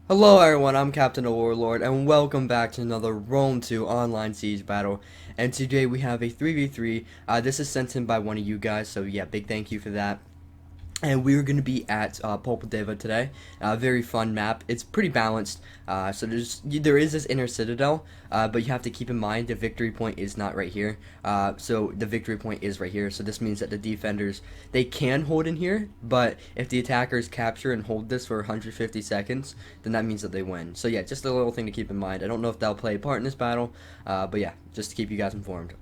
Hello everyone, I'm Captain Warlord, and welcome back to another Rome 2 online siege battle. And today we have a 3v3. This is sent in by one of you guys, so yeah, big thank you for that. And we're going to be at Popodeva today. Very fun map. It's pretty balanced. So there is this inner citadel, but you have to keep in mind the victory point is not right here. So the victory point is right here. So this means that the defenders, they can hold in here, but if the attackers capture and hold this for 150 seconds, then that means that they win. So yeah, just a little thing to keep in mind. I don't know if that'll play a part in this battle, but yeah, just to keep you guys informed.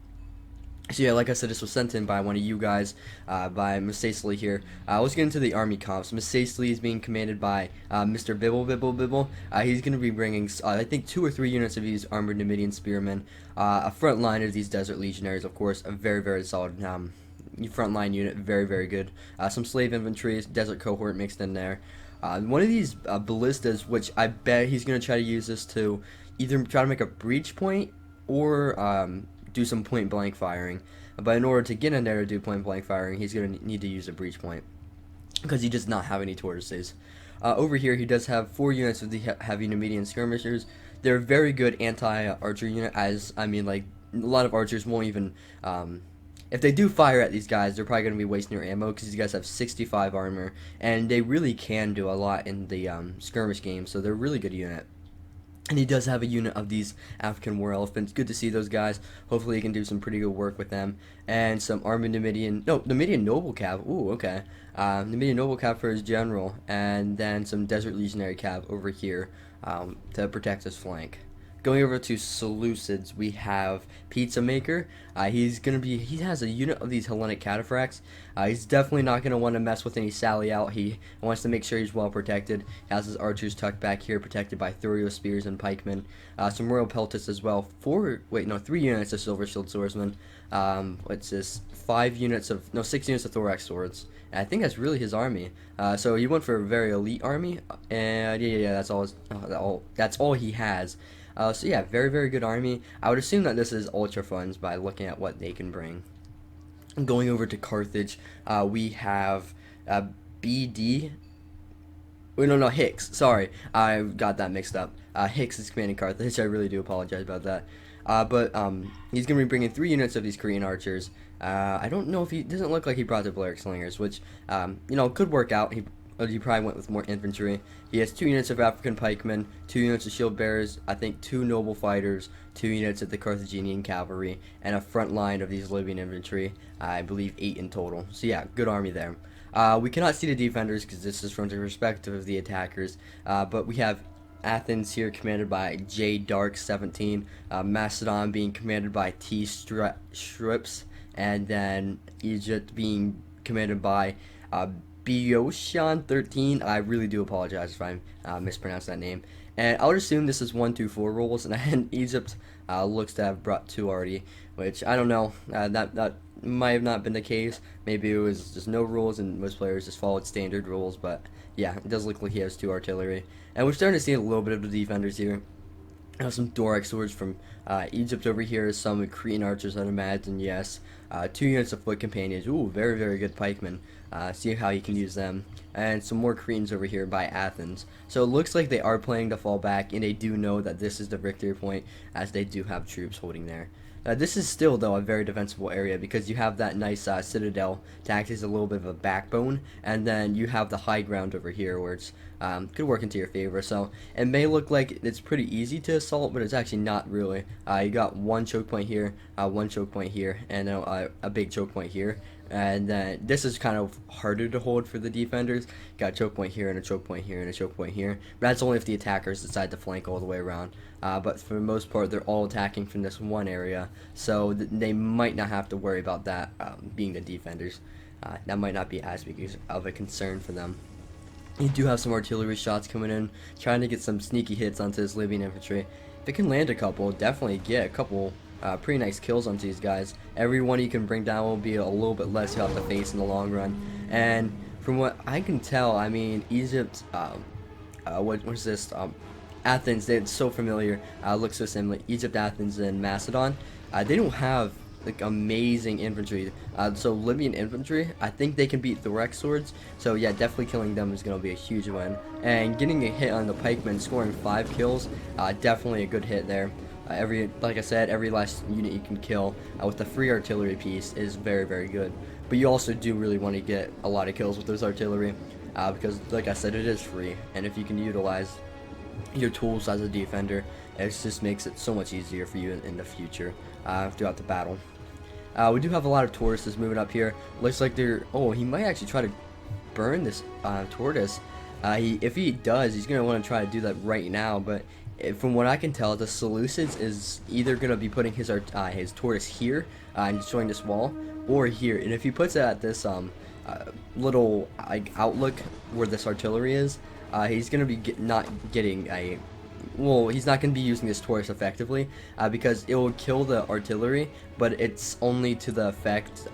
So yeah, like I said, this was sent in by one of you guys, by Misacely here. Let's get into the army comps. Misacely is being commanded by Mr. Bibble. He's going to be bringing, I think, 2 or 3 units of these armored Numidian spearmen. A front line of these desert legionaries, of course, a very solid front line unit, very good. Some slave infantry, desert cohort mixed in there. One of these ballistas, which I bet he's going to try to use this to either try to make a breach point or do some point blank firing. But in order to get in there to do point blank firing, he's going to need to use a breach point because he does not have any tortoises. Over here, he does have 4 units of the heavy Numidian skirmishers. They're a very good anti-archer unit, as I mean, like a lot of archers won't even. If they do fire at these guys, they're probably going to be wasting their ammo because these guys have 65 armor, and they really can do a lot in the skirmish game. So they're a really good unit. And he does have a unit of these African war elephants. Good to see those guys. Hopefully he can do some pretty good work with them. And some armored Numidian noble cav. Ooh, okay. Numidian noble cav for his general. And then some desert legionary cav over here to protect his flank. Going over to Seleucids, we have Pizza Maker. He has a unit of these Hellenic cataphracts. He's definitely not going to want to mess with any Sally out. He wants to make sure he's well protected. He has his archers tucked back here, protected by Thurio spears and pikemen. Some Royal Peltists as well. 3 units of Silver Shield Swordsmen. What's this? 6 units of Thorax Swords. And I think that's really his army. So he went for a very elite army, and yeah, that's all he has. So yeah, very good army. I would assume that this is ultra funds by looking at what they can bring. Going over to Carthage, we have BD. Wait, no, Hicks. Sorry, I got that mixed up. Hicks is commanding Carthage. I really do apologize about that. But he's going to be bringing 3 units of these Korean archers. I don't know if he doesn't look like he brought the Balearic Slingers, which could work out. He probably went with more infantry. He has 2 units of African pikemen, 2 units of shield bearers, I think 2 noble fighters, 2 units of the Carthaginian cavalry, and a front line of these Libyan infantry. I believe 8 in total. So yeah, good army there. We cannot see the defenders because this is from the perspective of the attackers. But we have Athens here commanded by J Dark 17, Macedon being commanded by T Strips, and then Egypt being commanded by Beotian 13. I really do apologize if I mispronounced that name. And I would assume this is 1, 2, 4 rolls, and Egypt looks to have brought 2 already, which I don't know. That might have not been the case. Maybe it was just no rules and most players just followed standard rules. But yeah, it does look like he has 2 artillery, and we're starting to see a little bit of the defenders here. I have some Thorax swords from Egypt over here, some Cretan archers, I'd imagine, yes. 2 units of foot companions, ooh, very good pikemen. See how you can use them. And some more Cretans over here by Athens. So it looks like they are planning to fall back, and they do know that this is the victory point, as they do have troops holding there. This is still, though, a very defensible area because you have that nice citadel to act as a little bit of a backbone, and then you have the high ground over here where it's could work into your favor. So it may look like it's pretty easy to assault, but it's actually not really. You got 1 choke point here, 1 choke point here, and a big choke point here. And then this is kind of harder to hold for the defenders. Got a choke point here and a choke point here and a choke point here. But that's only if the attackers decide to flank all the way around. But for the most part, they're all attacking from this one area, so they might not have to worry about that being the defenders. That might not be as big of a concern for them. You do have some artillery shots coming in, trying to get some sneaky hits onto this Libyan infantry. If it can land a couple, definitely get a couple pretty nice kills onto these guys. Every one you can bring down will be a little bit less you'll have to face in the long run. And from what I can tell, I mean, Egypt, what was this? Athens, it's so familiar. Looks so similar. Egypt, Athens, and Macedon. They don't have like amazing infantry. So Libyan infantry, I think they can beat Thorax swords. So yeah, definitely killing them is going to be a huge win. And getting a hit on the pikemen, scoring 5 kills, definitely a good hit there. Like I said, every last unit you can kill with the free artillery piece is very, very good. But you also do really want to get a lot of kills with those artillery, because like I said, it is free, and if you can utilize your tools as a defender, it just makes it so much easier for you in the future throughout the battle. We do have a lot of Tauruses moving up here. Looks like they're... Oh, he might actually try to burn this tortoise. If he does, he's going to want to try to do that right now, but from what I can tell, the Seleucids is either going to be putting his tortoise here and destroying this wall, or here. And if he puts it at this little outlook where this artillery is, he's going to be not getting a... Well, he's not going to be using this tortoise effectively, because it will kill the artillery, but it's only to the effect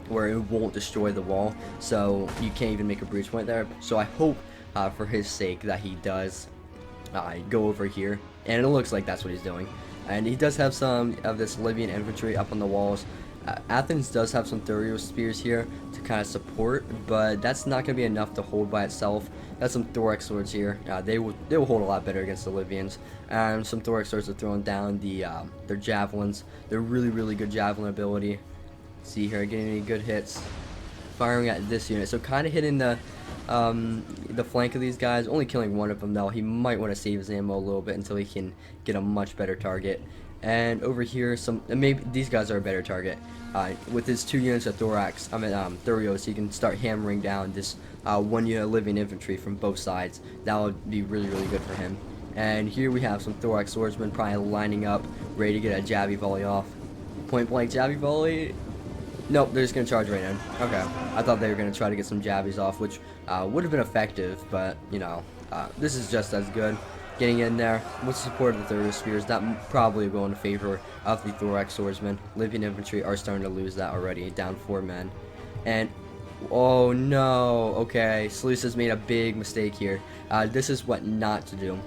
where it won't destroy the wall, so you can't even make a breach point there. So I hope for his sake that he does go over here, and it looks like that's what he's doing. And he does have some of this Libyan infantry up on the walls. Athens does have some Thurio spears here to kind of support, but that's not going to be enough to hold by itself. That's some Thorax swords here. They will hold a lot better against the Libyans. And some Thorax swords are throwing down their javelins. They're really good javelin ability. See here, getting any good hits, firing at this unit. So kind of hitting the flank of these guys, only killing one of them though. He might want to save his ammo a little bit until he can get a much better target. And over here, maybe these guys are a better target. With his 2 units of Thurios, he can start hammering down this 1 unit of Libyan infantry from both sides. That would be really good for him. And here we have some Thorax swordsmen probably lining up, ready to get a jabby volley off. Point blank jabby volley. Nope, they're just going to charge right in. Okay, I thought they were going to try to get some jabbies off, which would have been effective, but, you know, this is just as good. Getting in there with the support of the Thurio spears, that probably will go in favor of the Thorax swordsmen. Libyan infantry are starting to lose that already, down 4 men. And, oh no, okay, Seleucus made a big mistake here. This is what not to do.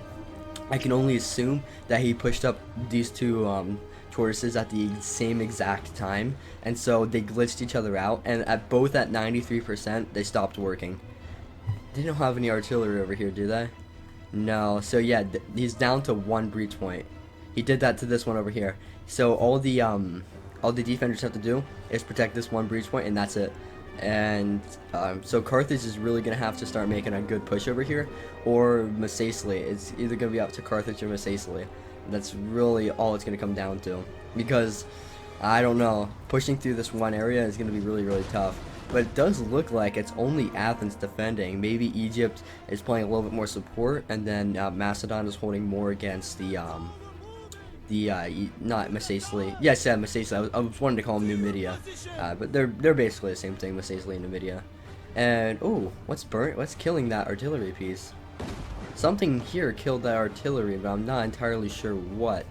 I can only assume that he pushed up these 2 tortoises at the same exact time, and so they glitched each other out, and both at 93%, they stopped working. They don't have any artillery over here, do they? No. So yeah, he's down to 1 breach point. He did that to this one over here. So all the defenders have to do is protect this 1 breach point, and that's it. And so Carthage is really gonna have to start making a good push over here, or Macesle. It's either gonna be up to Carthage or Macesle. That's really all it's gonna come down to, because I don't know, pushing through this one area is gonna be really tough. But it does look like it's only Athens defending. Maybe Egypt is playing a little bit more support, and then Macedon is holding more against not Macesle. Yes, yeah, Macesle. I was wanting to call them Numidia, but they're basically the same thing, Macesle and Numidia. And oh, what's killing that artillery piece? Something here killed that artillery, but I'm not entirely sure what.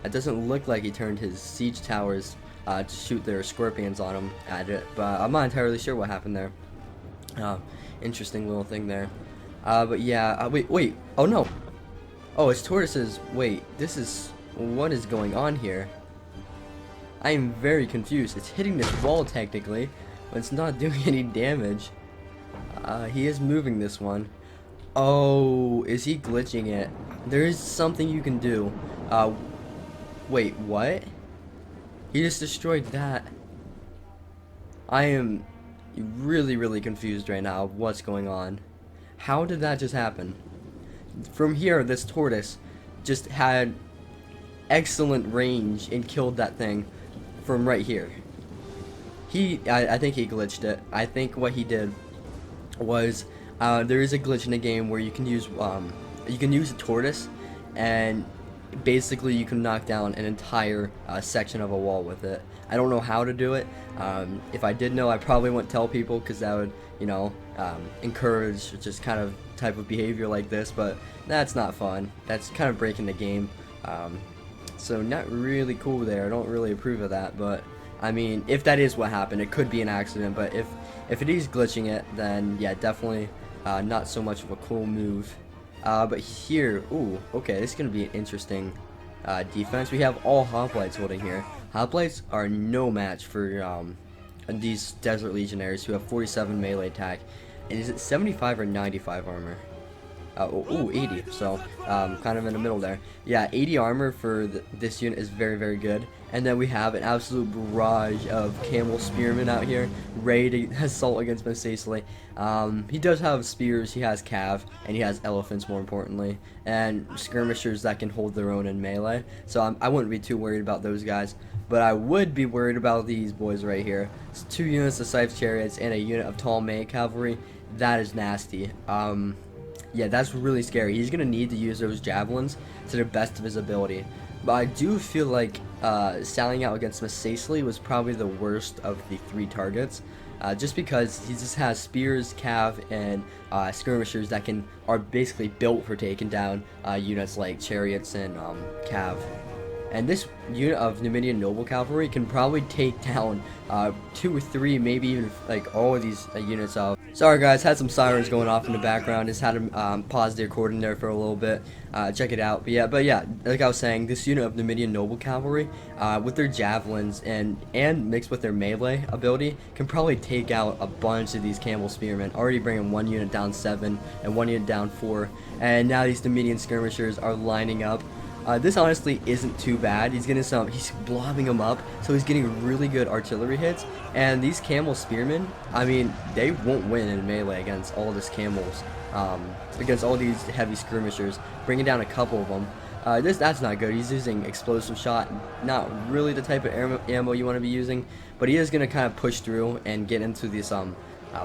It doesn't look like he turned his siege towers to shoot their scorpions on him at it, but I'm not entirely sure what happened there. Interesting little thing there. But yeah, wait, oh no. Oh, it's tortoises. Wait, what is going on here? I am very confused. It's hitting this wall technically, but it's not doing any damage. He is moving this one. Oh, is he glitching it? There is something you can do. Wait, what? He just destroyed that. I am really confused right now of what's going on. How did that just happen? From here, this tortoise just had excellent range and killed that thing from right here. I think he glitched it. I think what he did was, there is a glitch in the game where you can use a tortoise, and basically you can knock down an entire section of a wall with it. I don't know how to do it. If I did know, I probably wouldn't tell people, because that would, you know, encourage just kind of type of behavior like this, but that's not fun. That's kind of breaking the game. So not really cool there. I don't really approve of that, but I mean, if that is what happened, it could be an accident, but if it is glitching it, then yeah, definitely not so much of a cool move. But here, ooh, okay, this is gonna be an interesting defense. We have all hoplites holding here. Hoplites are no match for these Desert Legionaries who have 47 melee attack. And is it 75 or 95 armor? Ooh, 80, so kind of in the middle there. Yeah, 80 armor for this unit is very, very good. And then we have an absolute barrage of camel spearmen out here, ready to assault against Mosaisley. He does have spears, he has cav, and he has elephants more importantly, and skirmishers that can hold their own in melee. So I wouldn't be too worried about those guys. But I would be worried about these boys right here. It's 2 units of Scythe Chariots and a unit of Tall May Cavalry. That is nasty. Yeah, that's really scary. He's going to need to use those javelins to the best of his ability. But I do feel like sallying out against Mosaisley was probably the worst of the 3 targets. Just because he just has spears, cav, and skirmishers that are basically built for taking down units like chariots and cav. And this unit of Numidian Noble Cavalry can probably take down 2 or 3, maybe even like all of these units of... Sorry guys, had some sirens going off in the background. Just had to pause the recording there for a little bit. Check it out. But yeah, like I was saying, this unit of Numidian Noble Cavalry, with their javelins and mixed with their melee ability, can probably take out a bunch of these Camel Spearmen. Already bringing 1 unit down 7 and 1 unit down 4. And now these Numidian Skirmishers are lining up. This honestly isn't too bad. He's blobbing them up, so he's getting really good artillery hits. And these camel spearmen, I mean, they won't win in melee against all this camels, against all these heavy skirmishers. Bringing down a couple of them. That's not good. He's using explosive shot, not really the type of ammo you want to be using, but he is going to kind of push through and get into this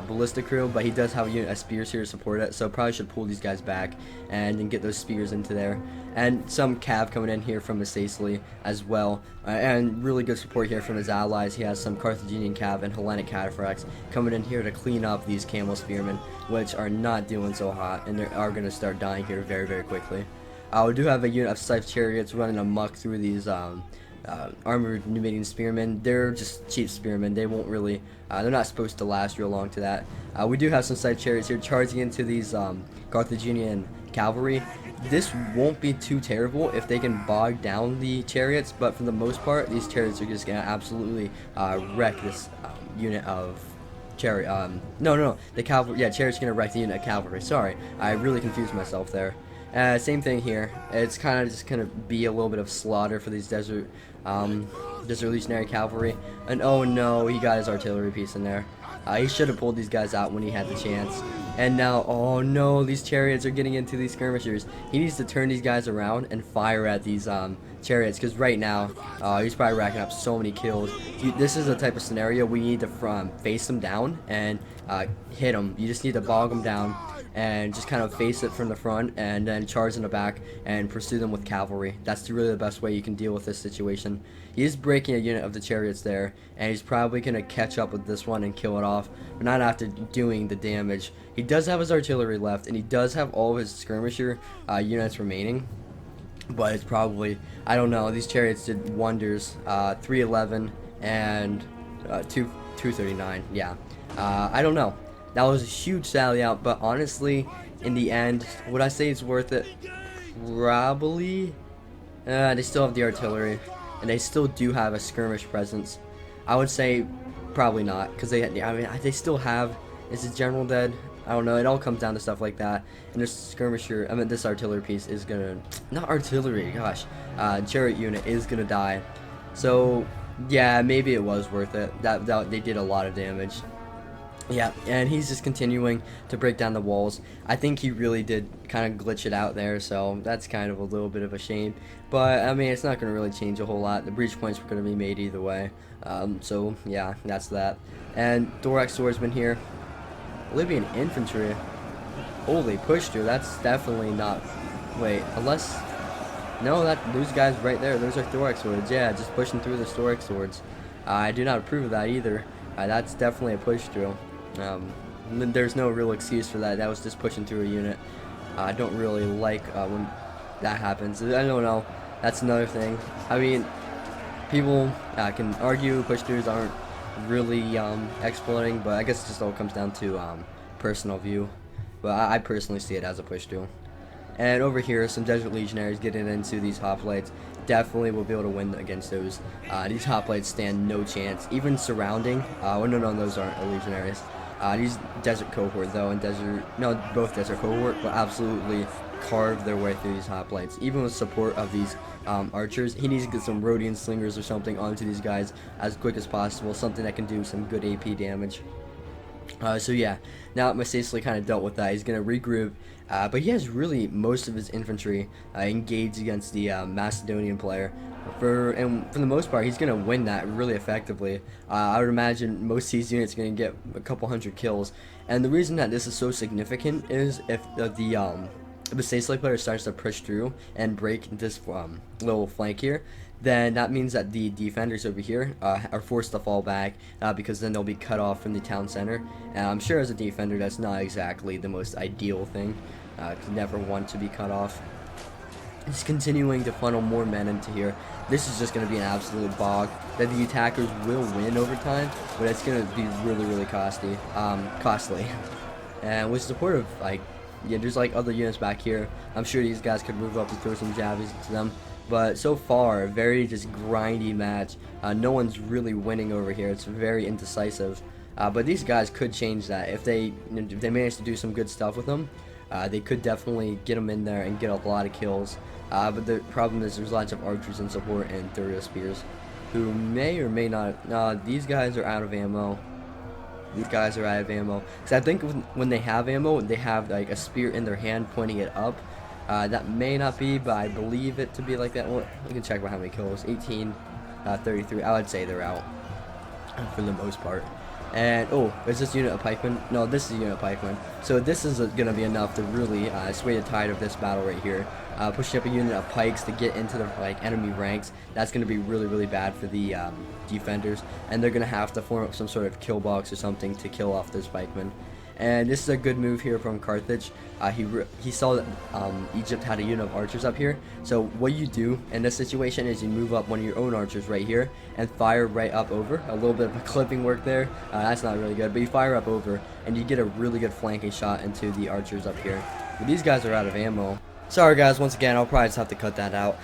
ballistic crew, but he does have a spears here to support it, so probably should pull these guys back and then get those spears into there. And some cav coming in here from Mosaisley as well, and really good support here from his allies. He has some Carthaginian cav and Hellenic cataphracts coming in here to clean up these camel spearmen, which are not doing so hot, and they are going to start dying here very, very quickly. We do have a unit of Scythe Chariots running amok through these armored Numidian spearmen. They're just cheap spearmen. They won't really, they're not supposed to last real long to that. We do have some Scythe Chariots here charging into these Carthaginian cavalry. This won't be too terrible if they can bog down the chariots, but for the most part, these chariots are just gonna absolutely wreck this unit of chariot. No, the cavalry. Yeah, chariots gonna wreck the unit of cavalry. Sorry, I really confused myself there. Same thing here. It's kind of just gonna be a little bit of slaughter for these desert legionary cavalry. And oh no, he got his artillery piece in there. He should have pulled these guys out when he had the chance. And now, oh no, these chariots are getting into these skirmishers. He needs to turn these guys around and fire at these chariots, because right now, he's probably racking up so many kills. This is the type of scenario we need to face them down and hit them. You just need to bog them down and just kind of face it from the front and then charge in the back and pursue them with cavalry. That's really the best way you can deal with this situation. He is breaking a unit of the chariots there, and he's probably going to catch up with this one and kill it off, but not after doing the damage. He does have his artillery left, and he does have all of his skirmisher units remaining, but it's probably, I don't know, these chariots did wonders. 311 and 239, yeah. I don't know. That was a huge sally out, but honestly, in the end, would I say it's worth it? Probably. They still have the artillery, and they still do have a skirmish presence. I would say probably not, because they still have. Is the general dead? I don't know. It all comes down to stuff like that. And this skirmisher, this artillery piece is gonna, not artillery, gosh, chariot unit is gonna die. So yeah, maybe it was worth it. That they did a lot of damage. Yeah, and he's just continuing to break down the walls. I think he really did kind of glitch it out there, so that's kind of a little bit of a shame. But, I mean, it's not going to really change a whole lot. The breach points were going to be made either way. So, yeah, that's that. And Thorax Swordsman here. Libyan Infantry. Holy, push through. That's definitely not... Wait, unless... No, those guys right there, those are Thorax Swords. Yeah, just pushing through the Thorax Swords. I do not approve of that either. That's definitely a push through. There's no real excuse for that. That was just pushing through a unit. I don't really like when that happens. I don't know. That's another thing. I mean, people can argue push-throughs aren't really exploding, but I guess it just all comes down to personal view. But I personally see it as a push-through. And over here, some Desert Legionaries getting into these hoplites definitely will be able to win against those. These hoplites stand no chance. Even surrounding, oh no, those aren't Legionaries. These Desert Cohort though, and both Desert Cohort, but absolutely carve their way through these hoplites. Even with support of these archers, he needs to get some Rhodian Slingers or something onto these guys as quick as possible, something that can do some good AP damage. So yeah, now Masacely kind of dealt with that. He's going to regroup, but he has really most of his infantry engaged against the Macedonian player. For the most part, he's going to win that really effectively. I would imagine most of these units are going to get a couple hundred kills. And the reason that this is so significant is if the Masacely player starts to push through and break this little flank here, then that means that the defenders over here are forced to fall back because then they'll be cut off from the town center. And I'm sure as a defender that's not exactly the most ideal thing. You never want to be cut off. He's continuing to funnel more men into here. This is just going to be an absolute bog that the attackers will win over time, but it's going to be really costly. And with support of yeah, there's like other units back here. I'm sure these guys could move up and throw some javelins into them. But so far, very just grindy match. No one's really winning over here. It's very indecisive. But these guys could change that if they manage to do some good stuff with them. They could definitely get them in there and get a lot of kills. But the problem is there's lots of archers in support and Thurio spears, who may or may not. These guys are out of ammo. These guys are out of ammo. Because I think when they have ammo, they have like a spear in their hand pointing it up. That may not be, but I believe it to be like that. Well, we can check about how many kills. 18, 33. I would say they're out for the most part. And oh, is this unit a pikeman? No, this is a unit of pikeman. So this is going to be enough to really sway the tide of this battle right here. Pushing up a unit of pikes to get into the enemy ranks. That's going to be really bad for the defenders, and they're going to have to form up some sort of kill box or something to kill off those pikemen. And this is a good move here from Carthage. He saw that Egypt had a unit of archers up here. So what you do in this situation is you move up one of your own archers right here and fire right up over. A little bit of a clipping work there. That's not really good, but you fire up over and you get a really good flanking shot into the archers up here. But these guys are out of ammo. Sorry guys, once again, I'll probably just have to cut that out.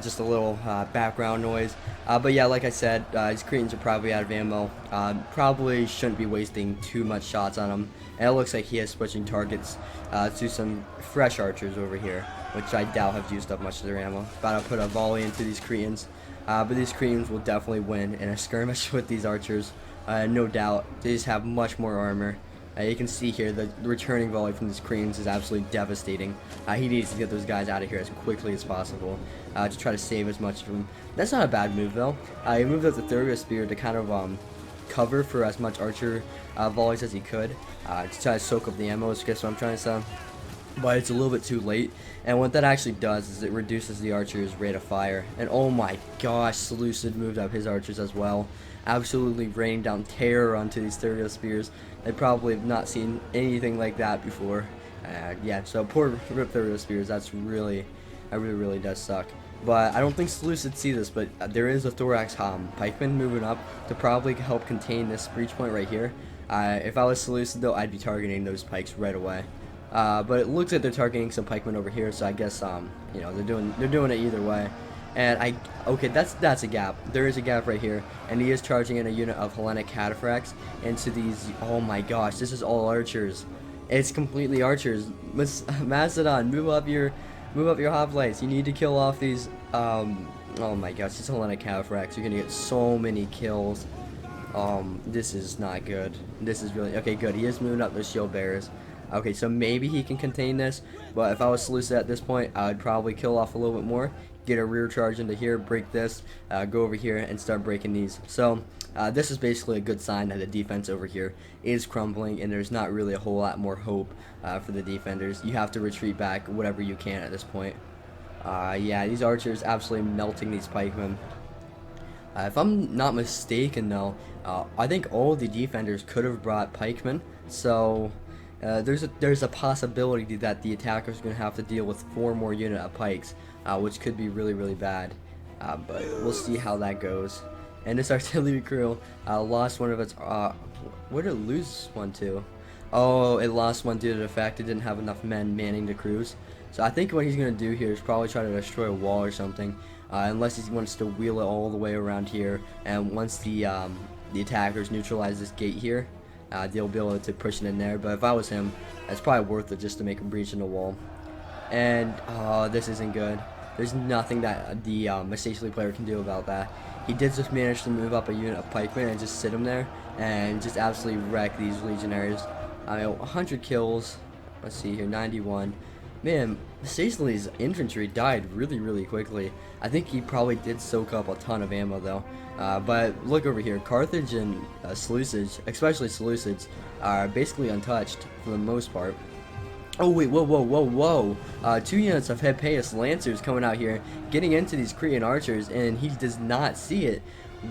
Just a little background noise. But yeah, like I said, these Cretans are probably out of ammo. Probably shouldn't be wasting too much shots on them. And it looks like he is switching targets to some fresh archers over here, which I doubt have used up much of their ammo. About to put a volley into these Cretans. But these Cretans will definitely win in a skirmish with these archers. No doubt. They just have much more armor. You can see here the returning volley from these Cretans is absolutely devastating. He needs to get those guys out of here as quickly as possible to try to save as much of them. That's not a bad move though. He moved up the Thurio spear to kind of cover for as much archer volleys as he could to try to soak up the ammo, I guess what I'm trying to say. But it's a little bit too late, and what that actually does is it reduces the archer's rate of fire. And oh my gosh, Seleucid moved up his archers as well, absolutely raining down terror onto these Thurio spears. They probably have not seen anything like that before. Yeah, so poor Rip Thurio spears. That really does suck. But I don't think Seleucid see this, but there is a Thorax pikeman moving up to probably help contain this breach point right here. If I was Seleucid though, I'd be targeting those pikes right away. But it looks like they're targeting some pikemen over here, so I guess you know, they're doing it either way. And okay, that's a gap. There is a gap right here, and he is charging in a unit of Hellenic cataphracts into these. Oh my gosh, this is all archers. It's completely archers. Macedon, move up your hoplites. You need to kill off these. Oh my gosh, these Hellenic cataphracts. You're gonna get so many kills. This is not good. This is really okay. Good. He is moving up those shield bearers. Okay, so maybe he can contain this, but if I was Seleucid at this point, I would probably kill off a little bit more, get a rear charge into here, break this, go over here, and start breaking these. So this is basically a good sign that the defense over here is crumbling, and there's not really a whole lot more hope for the defenders. You have to retreat back whatever you can at this point. Yeah, these archers absolutely melting these pikemen. If I'm not mistaken, though, I think all the defenders could have brought pikemen, so there's a possibility that the attackers are going to have to deal with 4 more unit of pikes, which could be really bad. But we'll see how that goes. And this artillery crew lost one of its. Where did it lose one to? Oh, it lost one due to the fact it didn't have enough men manning the crews. So I think what he's going to do here is probably try to destroy a wall or something, unless he wants to wheel it all the way around here. And once the attackers neutralize this gate here, they'll be able to push it in there. But if I was him, that's probably worth it just to make a breach in the wall. And this isn't good. There's nothing that the Mistake player can do about that. He did just manage to move up a unit of pikemen and just sit him there and just absolutely wreck these legionaries. 100 kills. Let's see here, 91. Man, Mistake infantry died really quickly. I think he probably did soak up a ton of ammo though. But look over here, Carthage and Seleucids, especially Seleucids, are basically untouched for the most part. Oh wait, whoa. 2 units of Hippeus Lancers coming out here, getting into these Cretan archers, and he does not see it.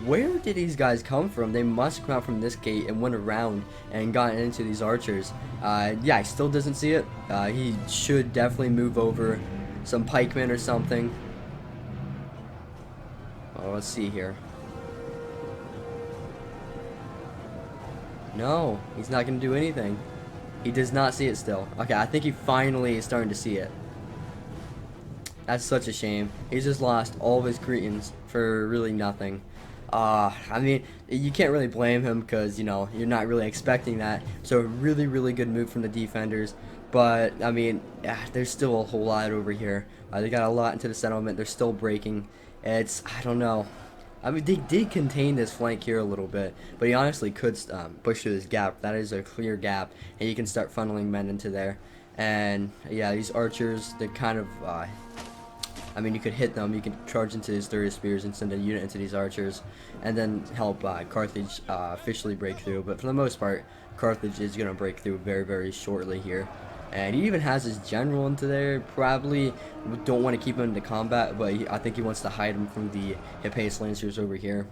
Where did these guys come from? They must come out from this gate and went around and gotten into these archers. Yeah, he still doesn't see it. He should definitely move over some pikemen or something. Oh, let's see here. No, he's not going to do anything. He does not see it still. Okay, I think he finally is starting to see it. That's such a shame. He's just lost all of his Cretans for really nothing. I mean, you can't really blame him because, you know, you're not really expecting that. So really good move from the defenders. But, I mean, there's still a whole lot over here. They got a lot into the settlement. They're still breaking. It's, I don't know. I mean, they did contain this flank here a little bit, but he honestly could push through this gap. That is a clear gap, and you can start funneling men into there. And yeah, these archers, they kind of, I mean, you could hit them. You can charge into his 30 spears and send a unit into these archers, and then help Carthage officially break through. But for the most part, Carthage is going to break through very shortly here. And he even has his general into there. Probably don't want to keep him into combat, but I think he wants to hide him from the Hippeus Lancers over here.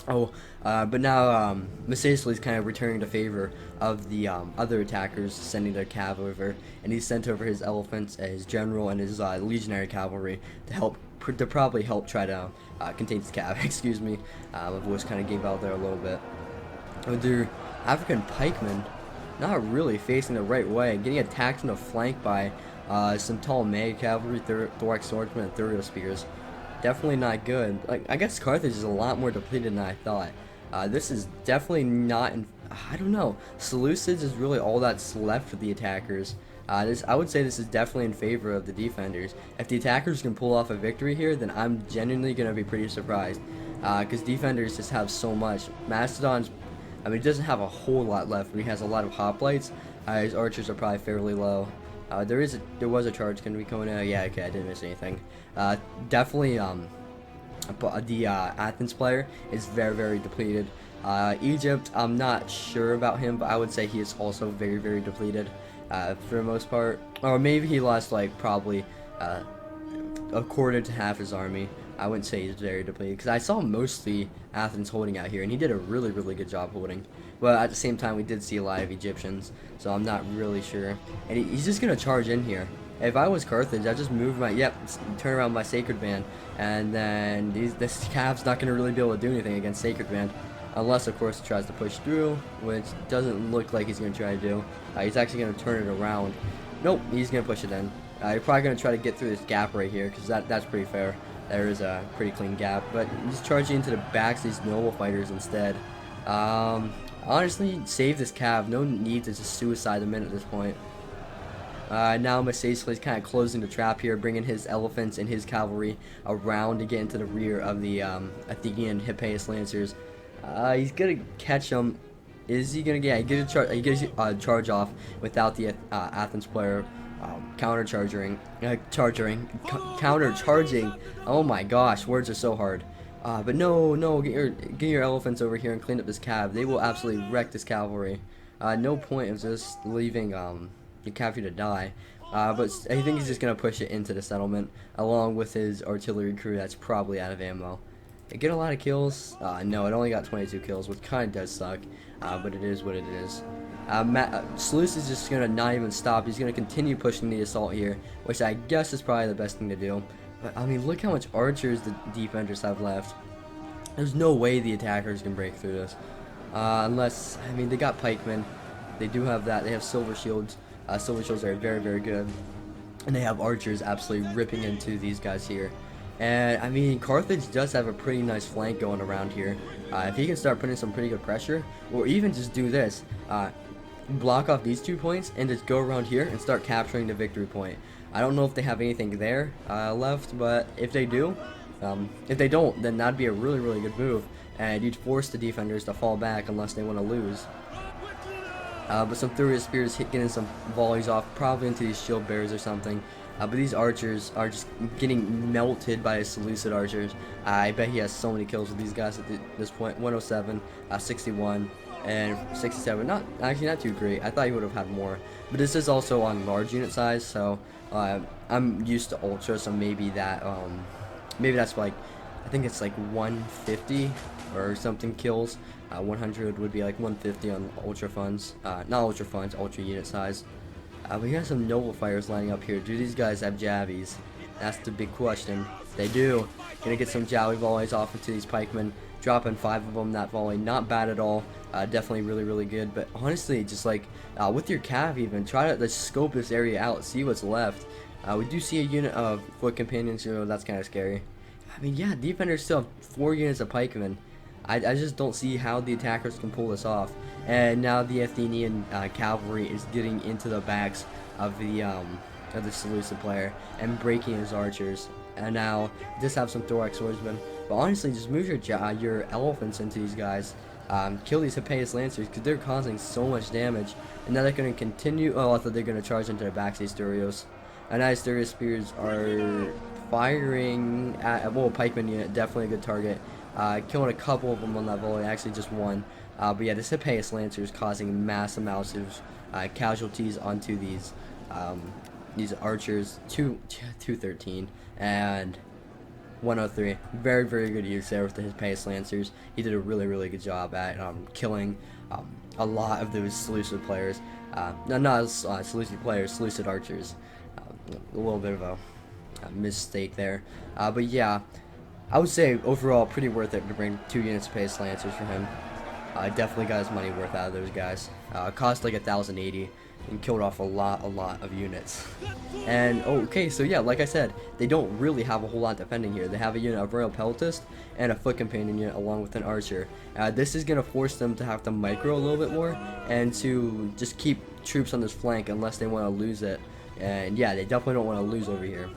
Oh, but now Mistake is kind of returning to favor of the other attackers, sending their cav over, and he sent over his elephants, his general, and his legionary cavalry to probably help try to contain his cav. Excuse me, my voice kind of gave out there a little bit. Their African pikemen not really facing the right way, getting attacked in the flank by some tall mega cavalry, thorax swordsmen, and thurio spears. Definitely not good. Like, I guess Carthage is a lot more depleted than I thought. This is definitely not I don't know. Seleucids is really all that's left for the attackers. I would say this is definitely in favor of the defenders. If the attackers can pull off a victory here, then I'm genuinely going to be pretty surprised. Because defenders just have so much. Mastodon's, I mean, he doesn't have a whole lot left, but he has a lot of hoplites. His archers are probably fairly low. There was a charge. Can we come in? Yeah, okay, I didn't miss anything. Definitely, the Athens player is very depleted. Egypt, I'm not sure about him, but I would say he is also very depleted for the most part. Or maybe he lost like probably a quarter to half his army. I wouldn't say he's very depleted, because I saw mostly Athens holding out here, and he did a really good job holding. But at the same time, we did see a lot of Egyptians, so I'm not really sure. And he's just going to charge in here. If I was Carthage, I'd just move my, turn around my Sacred Band, and then this cav's not going to really be able to do anything against Sacred Band. Unless, of course, he tries to push through, which doesn't look like he's going to try to do. He's actually going to turn it around. Nope, he's going to push it in. You're probably going to try to get through this gap right here, because that's pretty fair. There is a pretty clean gap, but he's charging into the backs of these noble fighters instead. Honestly, save this cav. No need to just suicide them in at this point. Now Mistake is kind of closing the trap here, bringing his elephants and his cavalry around to get into the rear of the Athenian Hippeus Lancers. He's gonna catch them. Is he gonna get? He gets a charge off without the Athens player countercharging. Oh my gosh, words are so hard. But no, get your elephants over here and clean up this cav. They will absolutely wreck this cavalry. No point of just leaving the cavalry to die. But I think he's just gonna push it into the settlement along with his artillery crew that's probably out of ammo. It get a lot of kills. No, it only got 22 kills, which kind of does suck. But it is what it is. Seleucus is just going to not even stop. He's going to continue pushing the assault here, which I guess is probably the best thing to do. But, I mean, look how much archers the defenders have left. There's no way the attackers can break through this. Unless, I mean, they got pikemen. They do have that. They have silver shields. Silver shields are very good. and they have archers absolutely ripping into these guys here. And I mean, Carthage does have a pretty nice flank going around here. If he can start putting some pretty good pressure, or even just do this, block off these 2 points and just go around here and start capturing the victory point. I don't know if they have anything there left, but if they do, if they don't, then that'd be a really good move, and you'd force the defenders to fall back unless they want to lose. But some Thurius Spears getting some volleys off, probably into these shield bearers or something. But these archers are just getting melted by his Seleucid archers. I bet he has so many kills with these guys at this point. 107, 61, and 67. Not too great. I thought he would have had more. But this is also on large unit size, so I'm used to ultra, so maybe that's like, I think it's like 150 or something kills. 100 would be like 150 on ultra funds. Not ultra funds, ultra unit size. We got some noble fighters lining up here. Do these guys have javies? That's the big question. They do. Gonna get some javi volleys off into these pikemen. Dropping 5 of them that volley. Not bad at all. Definitely really good. But honestly, just like with your cav even, try to scope this area out. See what's left. We do see a unit of foot companions. You know, that's kind of scary. I mean, yeah, defenders still have 4 units of pikemen. I just don't see how the attackers can pull this off. And now the Athenian cavalry is getting into the backs of the Seleucid player and breaking his archers. And now just have some thorax swordsmen. But honestly, just move your elephants into these guys. Kill these Hippeus lancers because they're causing so much damage. And now they're going to continue. Oh, I thought they're going to charge into the backs of these Thurios. And now these Thurios spears are firing at, well, pikeman unit, definitely a good target. Killing a couple of them on that volley, actually just one. But yeah, this Hippeus Lancer is causing mass amounts of casualties onto these archers. 213 and 103. Very good use there with the Hippeus Lancers. He did a really good job at killing a lot of those Seleucid players. Not Seleucid players, Seleucid archers. A little bit of a mistake there. But yeah, I would say overall pretty worth it to bring 2 units of Hippeus Lancers for him. Definitely got his money worth out of those guys. Cost like 1,080 and killed off a lot of units. And okay, so yeah, like I said, they don't really have a whole lot defending here. They have a unit of Royal Peltist and a foot companion unit along with an archer. This is gonna force them to have to micro a little bit more and to just keep troops on this flank unless they want to lose it. And yeah, they definitely don't want to lose over here.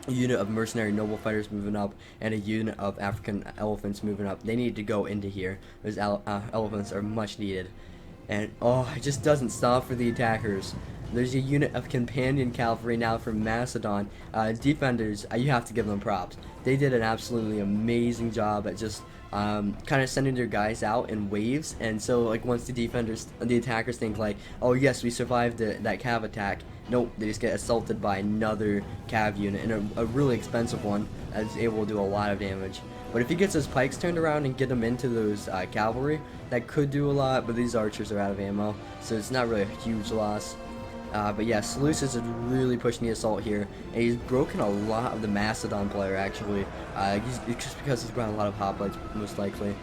A unit of mercenary noble fighters moving up and a unit of African elephants moving up. They need to go into here. Those elephants are much needed. And oh, it just doesn't stop for the attackers. There's a unit of companion cavalry now from Macedon. Defenders, you have to give them props. They did an absolutely amazing job at just kind of sending their guys out in waves. And so like once the attackers think like, oh yes, we survived that cav attack. Nope, they just get assaulted by another cav unit, and a really expensive one that's able to do a lot of damage. But if he gets his pikes turned around and get them into those cavalry, that could do a lot, but these archers are out of ammo, so it's not really a huge loss. But yeah, Seleucus is really pushing the assault here, and he's broken a lot of the Macedon player actually, just because he's got a lot of hoplites most likely.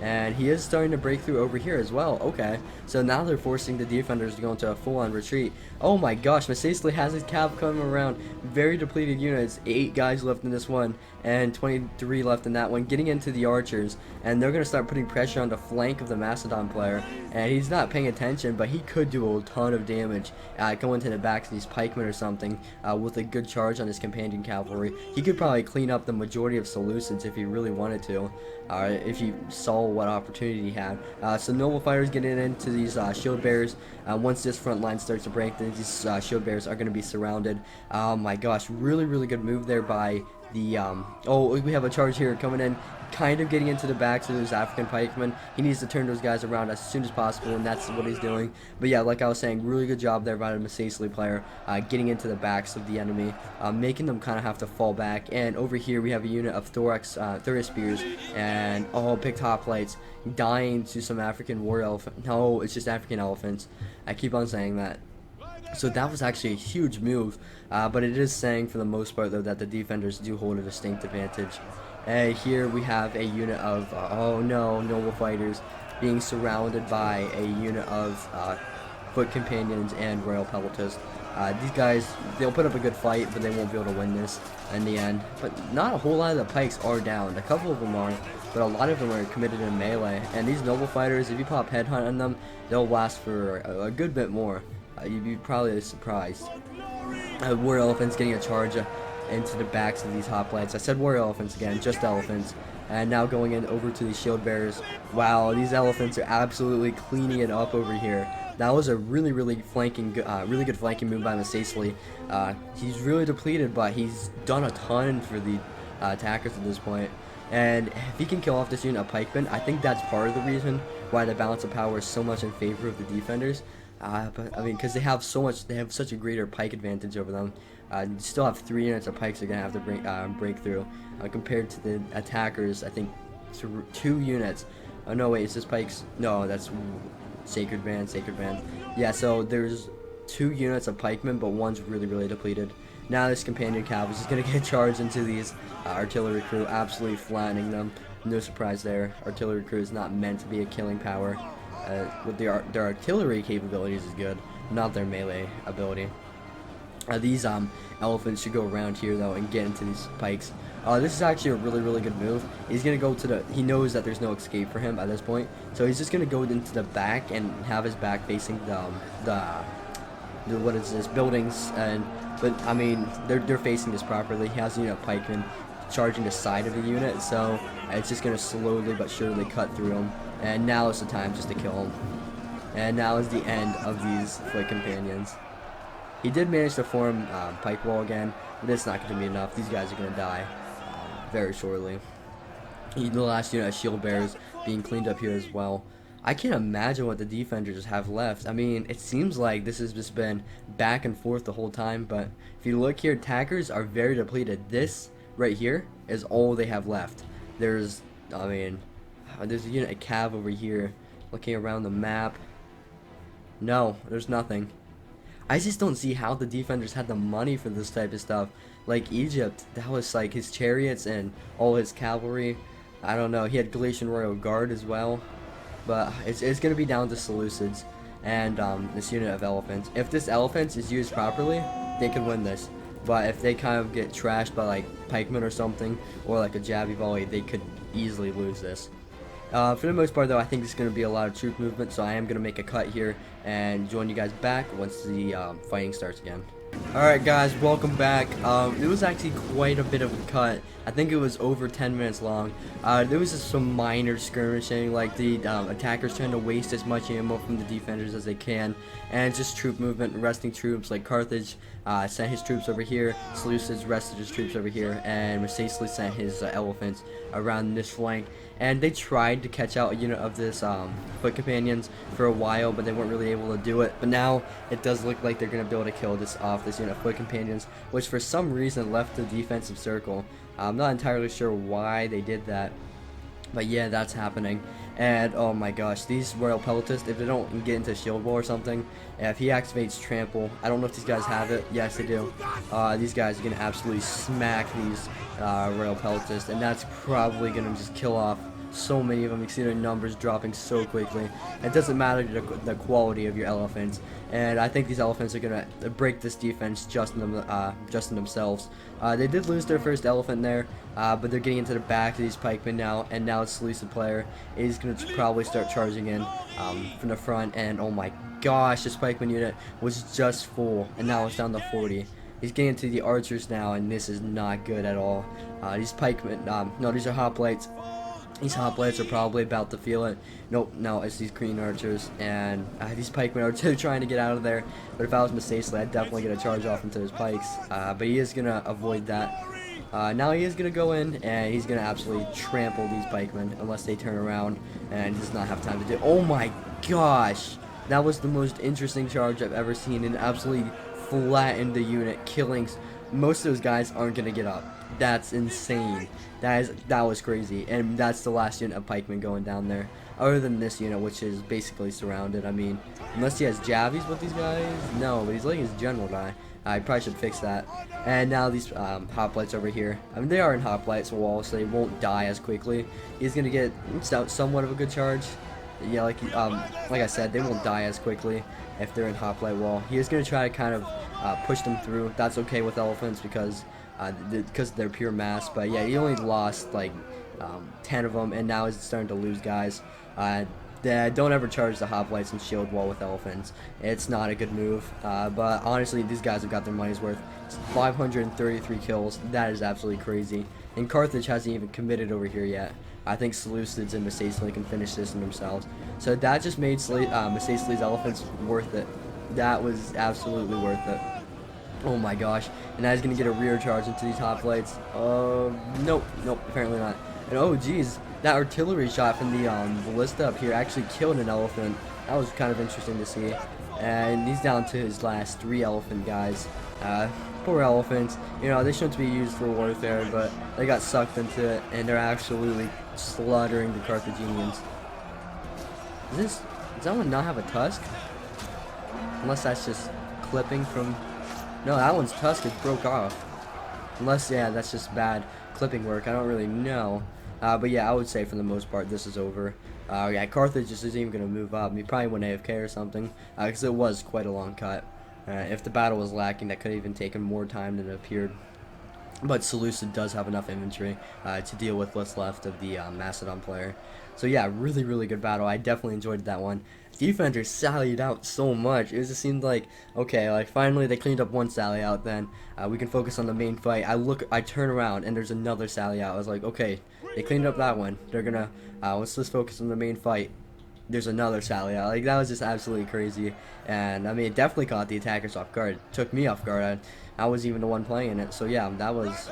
And he is starting to break through over here as well. Okay, so now they're forcing the defenders to go into a full-on retreat. Oh my gosh, Macedon has his cav coming around. Very depleted units. 8 guys left in this one, and 23 left in that one. Getting into the archers, and they're going to start putting pressure on the flank of the Macedon player. And he's not paying attention, but he could do a ton of damage. Going to the backs of these pikemen or something with a good charge on his companion cavalry. He could probably clean up the majority of Seleucids if he really wanted to. If he saw what opportunity he had. So noble fighters getting into these shield bearers. Once this front line starts to break, then these shield bearers are going to be surrounded. Oh my gosh, really good move there by the oh, we have a charge here coming in, kind of getting into the backs of those African pikemen. He needs to turn those guys around as soon as possible, and that's what he's doing. But yeah, like I was saying, really good job there by the Macedon player, getting into the backs of the enemy, making them kind of have to fall back. And over here we have a unit of Thurius spears, and picked hoplites, dying to some African war elephant. No, it's just African elephants. I keep on saying that. So that was actually a huge move, but it is saying for the most part though that the defenders do hold a distinct advantage. Here we have a unit of noble fighters being surrounded by a unit of foot companions and royal peltists. These guys, they'll put up a good fight, but they won't be able to win this in the end. But not a whole lot of the pikes are down. A couple of them are, but a lot of them are committed in melee. And these noble fighters, if you pop headhunt on them, they'll last for a good bit more. You'd be probably surprised. War elephants getting a charge into the backs of these hoplites. I said war elephants again, just elephants. And now going in over to the shield bearers. Wow, these elephants are absolutely cleaning it up over here. That was a really good flanking move by Masacely. He's really depleted, but he's done a ton for the attackers at this point. And if he can kill off this unit of pikemen, I think that's part of the reason why the balance of power is so much in favor of the defenders. But I mean, because they have such a greater pike advantage over them. You still have 3 units of pikes are gonna have to break through, compared to the attackers. I think 2 units. Oh no, wait, is this pikes? No, that's Sacred Band. Yeah, so there's 2 units of pikemen, but one's really depleted. Now this companion cav is just gonna get charged into these artillery crew, absolutely flattening them. No surprise there. Artillery crew is not meant to be a killing power. With their artillery capabilities is good, not their melee ability. These elephants should go around here though and get into these pikes. This is actually a really good move. He's gonna go to he knows that there's no escape for him at this point, so he's just gonna go into the back and have his back facing the what is this, buildings. But I mean, they're facing this properly. He has a unit of pikemen charging the side of the unit, so it's just gonna slowly but surely cut through him. And now is the time just to kill him. And now is the end of these foot companions. He did manage to form pike wall again, but it's not going to be enough. These guys are going to die very shortly. The last unit of shield bearers being cleaned up here as well. I can't imagine what the defenders have left. I mean, it seems like this has just been back and forth the whole time, but if you look here, attackers are very depleted. This right here is all they have left. There's a unit of cav over here looking around the map. No, there's nothing. I just don't see how the defenders had the money for this type of stuff. Like Egypt, that was like his chariots and all his cavalry. I don't know, he had Galatian Royal Guard as well. But it's going to be down to Seleucids and this unit of elephants. If this elephant is used properly, they can win this. But if they kind of get trashed by like pikemen or something, or like a jabby volley, they could easily lose this. For the most part though, I think there's going to be a lot of troop movement, so I am going to make a cut here and join you guys back once the fighting starts again. Alright guys, welcome back. It was actually quite a bit of a cut. I think it was over 10 minutes long. There was just some minor skirmishing, like the attackers trying to waste as much ammo from the defenders as they can, and just troop movement, resting troops. Like Carthage sent his troops over here, Seleucids rested his troops over here, and Masacely sent his elephants around this flank. And they tried to catch out a unit of this foot companions for a while, but they weren't really able to do it. But now it does look like they're going to be able to kill this off, this unit of foot companions, which for some reason left the defensive circle. I'm not entirely sure why they did that, but yeah, that's happening. And oh my gosh, these royal peltists, if they don't get into shield wall or something, if he activates trample, I don't know if these guys have it. Yes, they do. These guys are gonna absolutely smack these royal peltists, and that's probably gonna just kill off so many of them. You see their numbers dropping so quickly. It doesn't matter the quality of your elephants, and I think these elephants are gonna break this defense just in themselves. They did lose their first elephant there, but they're getting into the back of these pikemen now, and now it's Seleucid player is gonna probably start charging in from the front. And oh my gosh, this pikeman unit was just full, and now it's down to 40. He's getting into the archers now, and this is not good at all. These pikemen, no, these are hoplites. These hoplites are probably about to feel it. Nope, no, it's these green archers, and these pikemen are trying to get out of there. But if I was Masacely, I'd definitely get a charge off into his pikes. But he is going to avoid that. Now he is going to go in, and he's going to absolutely trample these pikemen unless they turn around and does not have time to do. Oh my gosh! That was the most interesting charge I've ever seen, and absolutely flattened the unit, killing. Most of those guys aren't going to get up. That's insane. That was crazy, and that's the last unit of pikemen going down there. Other than this unit, which is basically surrounded. I mean, unless he has javies with these guys, no. But he's letting his general die. I probably should fix that. And now these hoplites over here. I mean, they are in hoplites wall, so they won't die as quickly. He's gonna get somewhat of a good charge. Yeah, like I said, they won't die as quickly. if they're in hoplite wall. He is going to try to kind of push them through. That's okay with elephants because they're pure mass. But yeah, he only lost like 10 of them, and now he's starting to lose guys. Don't ever charge the hoplites and shield wall with elephants. It's not a good move. But honestly, these guys have got their money's worth. 533 kills. That is absolutely crazy. And Carthage hasn't even committed over here yet. I think Seleucids and Messasley can finish this in themselves. So that just made Messasley's elephants worth it. That was absolutely worth it. Oh my gosh. And now he's going to get a rear charge into these hoplites. Nope, apparently not. And oh geez, that artillery shot from the ballista up here actually killed an elephant. That was kind of interesting to see. And he's down to his last 3 elephant guys. Poor elephants. You know, they shouldn't be used for warfare, but they got sucked into it, and they're absolutely slaughtering the Carthaginians. Does that one not have a tusk? Unless that's just clipping from... No, that one's tusk is broke off. Unless, yeah, that's just bad clipping work. I don't really know. But yeah, I would say for the most part, this is over. Yeah, Carthage just isn't even going to move up. He probably went AFK or something, because it was quite a long cut. If the battle was lacking, that could have even taken more time than it appeared. But Seleucid does have enough infantry to deal with what's left of the Macedon player. So yeah, really, really good battle. I definitely enjoyed that one. Defenders sallied out so much. It just seemed like, okay, like finally they cleaned up one sally out, then we can focus on the main fight. I turn around and there's another sally out. I was like, okay, they cleaned up that one. They're gonna, let's focus on the main fight. There's another sally out. Like, that was just absolutely crazy. And I mean, it definitely caught the attackers off guard. It took me off guard. I was even the one playing it. So yeah, that was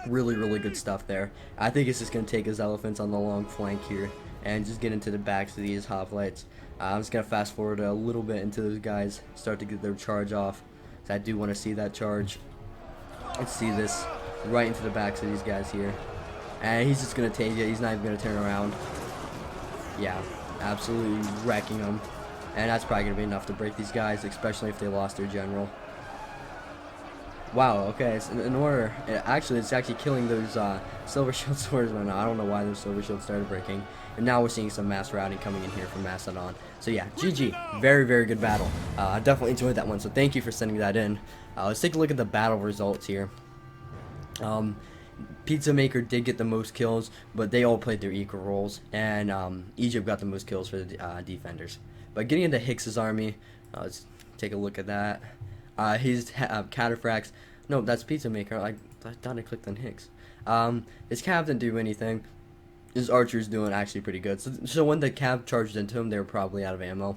really, really good stuff there. I think it's just going to take his elephants on the long flank here and just get into the backs of these hoplites. I'm just going to fast forward a little bit into those guys start to get their charge off. So I do want to see that charge. Let's see this right into the backs of these guys here. And he's just going to take it. He's not even going to turn around. Yeah, absolutely wrecking them. And that's probably going to be enough to break these guys, especially if they lost their general. Wow, okay, it's in order. It's actually killing those Silver Shield swordsmen. I don't know why those Silver Shields started breaking. And now we're seeing some mass routing coming in here from Macedon. So yeah, GG. Very, very good battle. I definitely enjoyed that one, so thank you for sending that in. Let's take a look at the battle results here. Pizza Maker did get the most kills, but they all played their equal roles. And Egypt got the most kills for the defenders. But getting into Hicks's army, let's take a look at that. His cataphracts, no, that's Pizza Maker. I thought I clicked on Hicks. His cav didn't do anything. His archer's doing actually pretty good. So when the cav charged into him, they were probably out of ammo.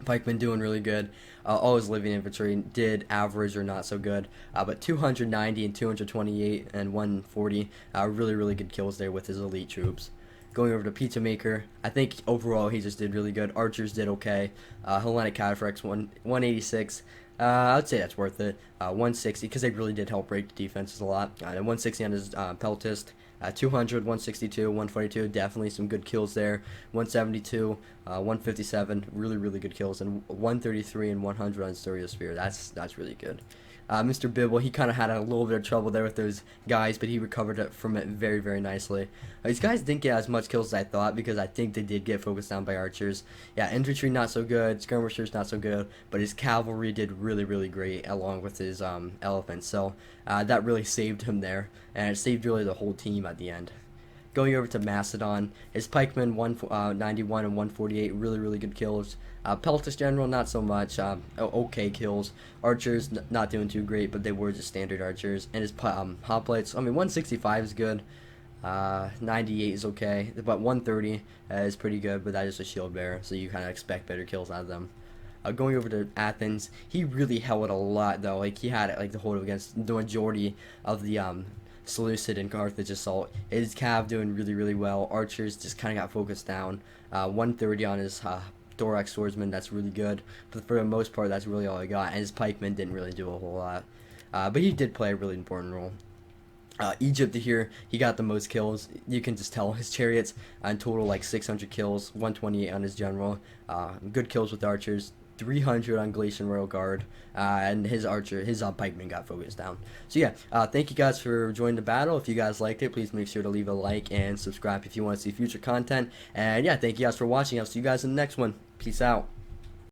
Pikeman doing really good. All his living infantry did average or not so good. But 290 and 228 and 140, really, really good kills there with his elite troops. Going over to Pizza Maker, I think overall he just did really good. Archers did okay. Hellenic Cataphracts 186. I would say that's worth it. 160 because they really did help break the defenses a lot. And 160 on his Peltist. 200, 162, 142, definitely some good kills there. 172, 157, really, really good kills. And 133 and 100 on Stereosphere. That's really good. Mr. Bibble, he kind of had a little bit of trouble there with those guys, but he recovered it from it very, very nicely. These guys didn't get as much kills as I thought because I think they did get focused on by archers. Yeah, infantry not so good, skirmishers not so good, but his cavalry did really, really great along with his elephants. So that really saved him there, and it saved really the whole team at the end. Going over to Macedon, his pikemen 191 and 148, really, really good kills. Peltis General, not so much, okay kills. Archers, not doing too great, but they were just standard archers. And his hoplites, I mean, 165 is good. 98 is okay, but 130 is pretty good, but that is a shield bearer, so you kind of expect better kills out of them. Going over to Athens, he really held it a lot, though. Like, he had it, like, to hold it against the majority of the Seleucid and Carthage assault. His cav doing really, really well. Archers just kind of got focused down. 130 on his thorax swordsman, that's really good. But for the most part, that's really all I got. And his pikemen didn't really do a whole lot. But he did play a really important role. Egypt here, he got the most kills. You can just tell his chariots in total like 600 kills, 128 on his general. Good kills with archers. 300 on Galatian Royal Guard, and his pikeman got focused down. So yeah, thank you guys for joining the battle. If you guys liked it, please make sure to leave a like and subscribe if you want to see future content. And yeah, thank you guys for watching. I'll see you guys in the next one. Peace out.